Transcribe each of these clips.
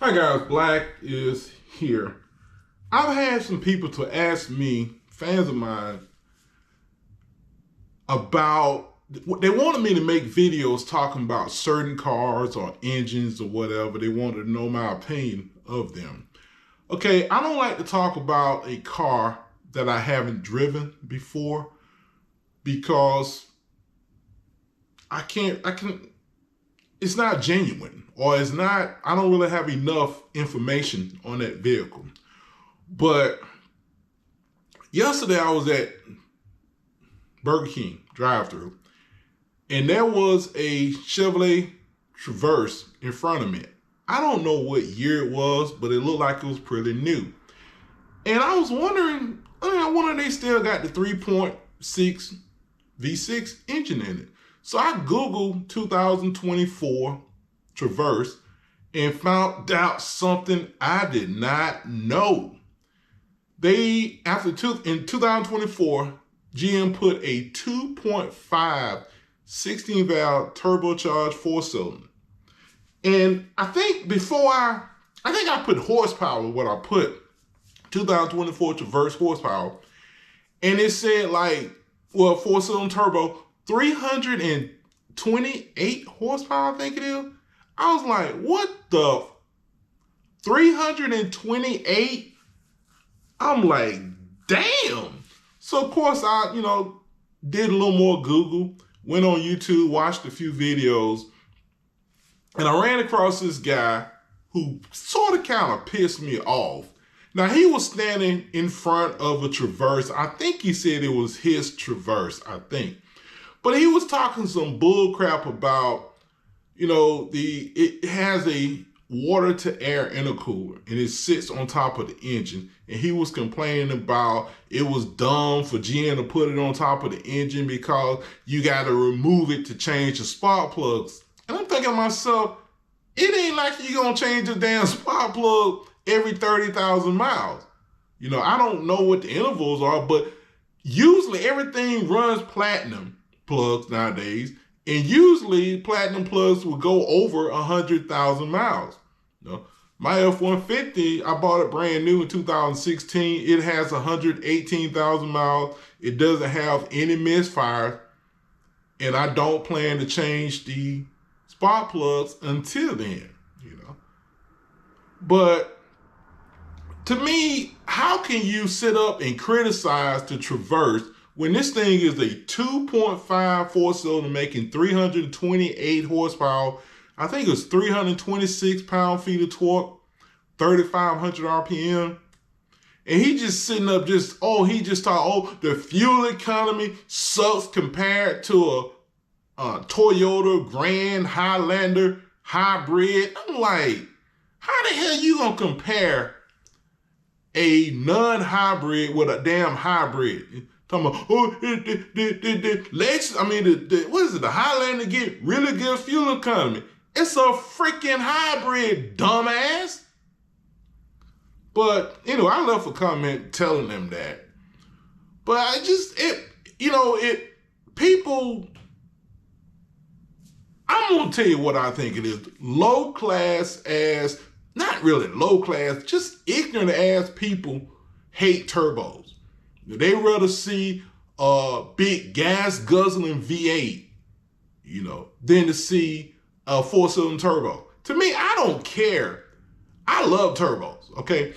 Hi guys, Black is here. I've had some people to ask me, fans of mine, about, they wanted me to make videos talking about certain cars or engines or whatever. They wanted to know my opinion of them. Okay, I don't like to talk about a car that I haven't driven before because I can't, it's not genuine, or I don't really have enough information on that vehicle. But yesterday I was at Burger King drive-thru, and there was a Chevrolet Traverse in front of me. I don't know what year it was, but it looked like it was pretty new. And I was wondering, I wonder if they still got the 3.6 V6 engine in it. So I Googled 2024 Traverse and found out something I did not know. In 2024, GM put a 2.5 16-valve turbocharged four-cylinder. And I think I put horsepower what I put 2024 Traverse horsepower. And it said four-cylinder turbo, 328 horsepower, I think it is. I was like, what the 328? I'm like, damn. So of course I, did a little more Google, went on YouTube, watched a few videos, and I ran across this guy who sort of kind of pissed me off. Now, he was standing in front of a Traverse. I think he said it was his Traverse, I think. But he was talking some bull crap about, it has a water to air intercooler and it sits on top of the engine. And he was complaining about it was dumb for GM to put it on top of the engine because you got to remove it to change the spark plugs. And I'm thinking to myself, it ain't like you're going to change the damn spark plug every 30,000 miles. I don't know what the intervals are, but usually everything runs platinum plugs nowadays. And usually platinum plugs will go over 100,000 miles. My F-150, I bought it brand new in 2016. It has 118,000 miles. It doesn't have any misfires. And I don't plan to change the spark plugs until then, But to me, how can you sit up and criticize the Traverse when this thing is a 2.5 four-cylinder making 328 horsepower? I think it was 326 pound-feet of torque, 3,500 RPM. And he just sitting up he just thought, the fuel economy sucks compared to a Toyota Grand Highlander hybrid. I'm like, how the hell you gonna compare a non-hybrid with a damn hybrid? Talking about, the Highlander get really good fuel economy. It's a freaking hybrid, dumbass. But, I left a comment telling them that. But I'm going to tell you what I think it is. Low class ass, not really low class, just ignorant ass people hate turbos. They rather see a big gas guzzling V8, than to see a four-cylinder turbo. To me, I don't care. I love turbos, okay?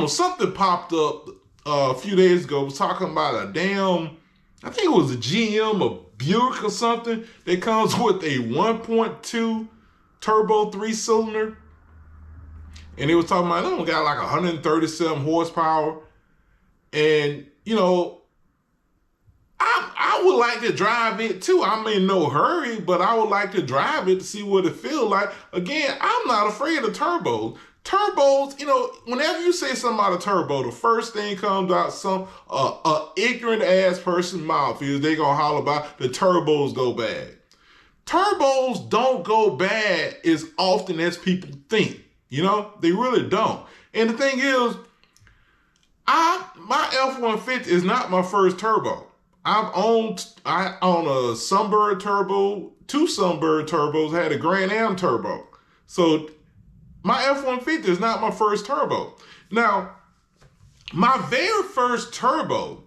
Something popped up a few days ago. Was talking about I think it was a GM, a Buick or something that comes with a 1.2 turbo 3-cylinder. And they was talking about, it got like 137 horsepower. And, I would like to drive it too. I'm in no hurry, but I would like to drive it to see what it feels like. Again, I'm not afraid of turbos. Turbos, whenever you say something about a turbo, the first thing comes out ignorant ass person's mouth is they gonna holler about the turbos go bad. Turbos don't go bad as often as people think. They really don't. And the thing is, my F-150 is not my first turbo. I own a Sunbird turbo, two Sunbird turbos, had a Grand Am turbo. So my F-150 is not my first turbo. Now, my very first turbo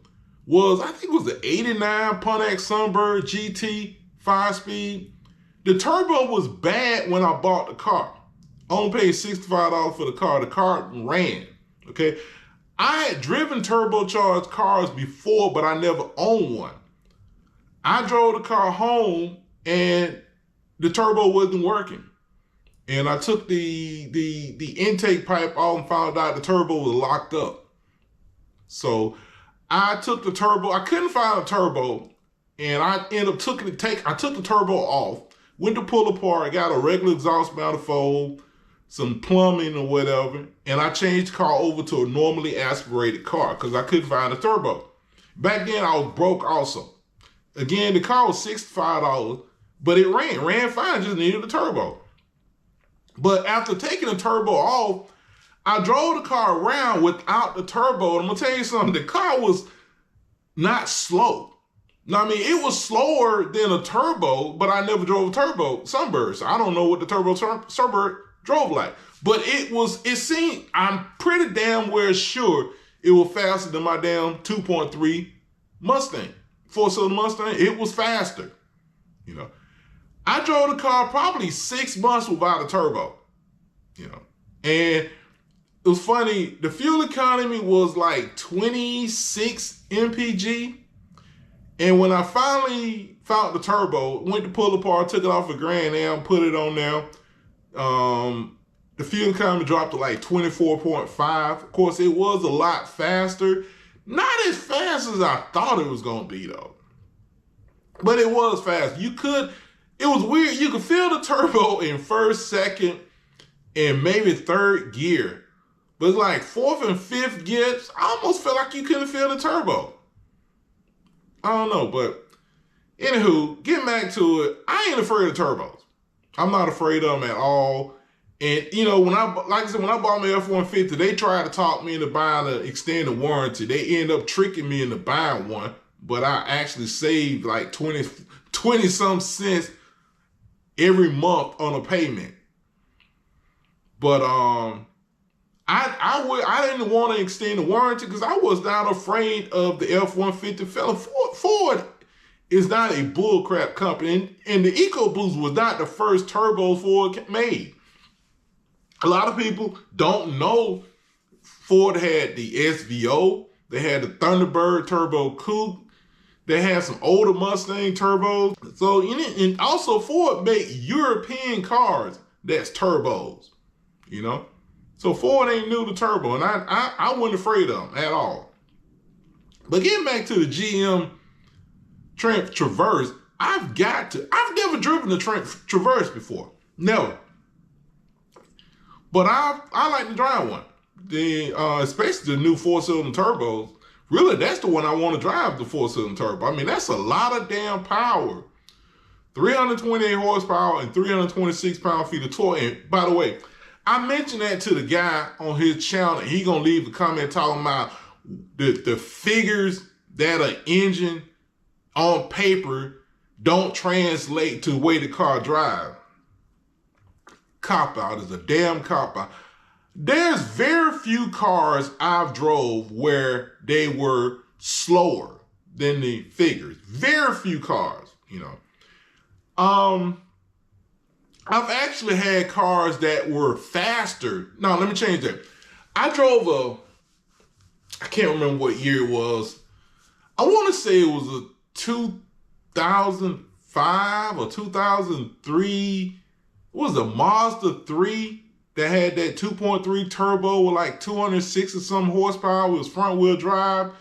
was, I think it was the 89 Pontiac Sunbird GT 5-speed. The turbo was bad when I bought the car. I only paid $65 for the car. The car ran, okay? I had driven turbocharged cars before, but I never owned one. I drove the car home and the turbo wasn't working. And I took the intake pipe off and found out the turbo was locked up. So I took the turbo, I couldn't find a turbo, and I ended up I took the turbo off, went to pull apart, got a regular exhaust manifold, some plumbing or whatever, and I changed the car over to a normally aspirated car because I couldn't find a turbo. Back then I was broke also. Again, the car was $65, but it ran fine, just needed a turbo. But after taking the turbo off, I drove the car around without the turbo. And I'm gonna tell you something, the car was not slow. Now, I mean, it was slower than a turbo, but I never drove a turbo Sunbird. So I don't know what the turbo Sunbird drove like. But it seemed, I'm pretty damn well sure it was faster than my damn 2.3 Mustang. Four-cylinder Mustang, it was faster, you know. I drove the car probably 6 months without a turbo, you know. And it was funny, the fuel economy was like 26 mpg. And when I finally found the turbo, went to pull apart, took it off a Grand Am, put it on there, the fuel economy dropped to like 24.5. Of course, it was a lot faster. Not as fast as I thought it was going to be, though. But it was fast. It was weird. You could feel the turbo in first, second, and maybe third gear. But it's like fourth and fifth gears, I almost felt like you couldn't feel the turbo. I don't know, but anywho, getting back to it, I ain't afraid of turbos. I'm not afraid of them at all. And, you know, when I bought my F-150, they tried to talk me into buying an extended warranty. They ended up tricking me into buying one, but I actually saved like 20 some cents every month on a payment. But I didn't want to extend the warranty because I was not afraid of the F-150 fella. Ford is not a bullcrap company, and the EcoBoost was not the first turbo Ford made. A lot of people don't know Ford had the SVO, they had the Thunderbird Turbo Coupe, they had some older Mustang turbos. So, and also Ford made European cars that's turbos, you know? So Ford ain't new to turbo, and I wasn't afraid of them at all. But getting back to the GM Trent Traverse, I've never driven the Trent Traverse before, never. But I like to drive one. Especially the new four-cylinder turbos. Really, that's the one I want to drive, the four-cylinder turbo. I mean, that's a lot of damn power. 328 horsepower and 326 pound-feet of torque. And by the way, I mentioned that to the guy on his channel, and he gonna leave a comment talking about the figures that an engine on paper don't translate to the way the car drives. Cop-out is a damn cop-out. There's very few cars I've drove where they were slower than the figures. Very few cars, you know. I've actually had cars that were faster. No, let me change that. I drove I can't remember what year it was. I want to say it was a 2005 or 2003. It was a Mazda 3 that had that 2.3 turbo with like 206 or some horsepower. It was front wheel drive.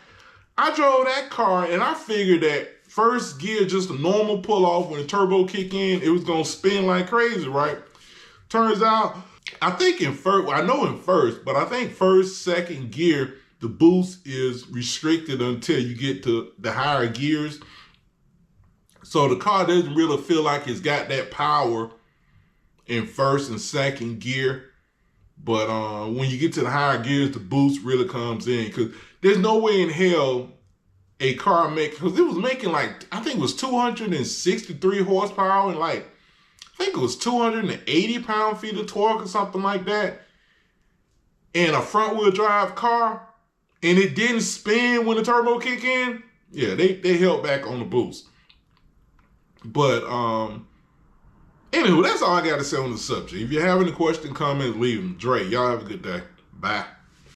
I drove that car and I figured that first gear, just a normal pull off, when the turbo kick in, it was gonna spin like crazy, right? Turns out, I think in first, but I think first, second gear, the boost is restricted until you get to the higher gears. So the car doesn't really feel like it's got that power in first and second gear. But when you get to the higher gears, the boost really comes in, because there's no way in hell a car make, because it was making like, I think it was 263 horsepower and like, I think it was 280 pound-feet of torque or something like that, and a front-wheel drive car, and it didn't spin when the turbo kick in, yeah, they held back on the boost. But anywho, that's all I got to say on the subject. If you have any questions, comments, leave them. Dre, y'all have a good day. Bye.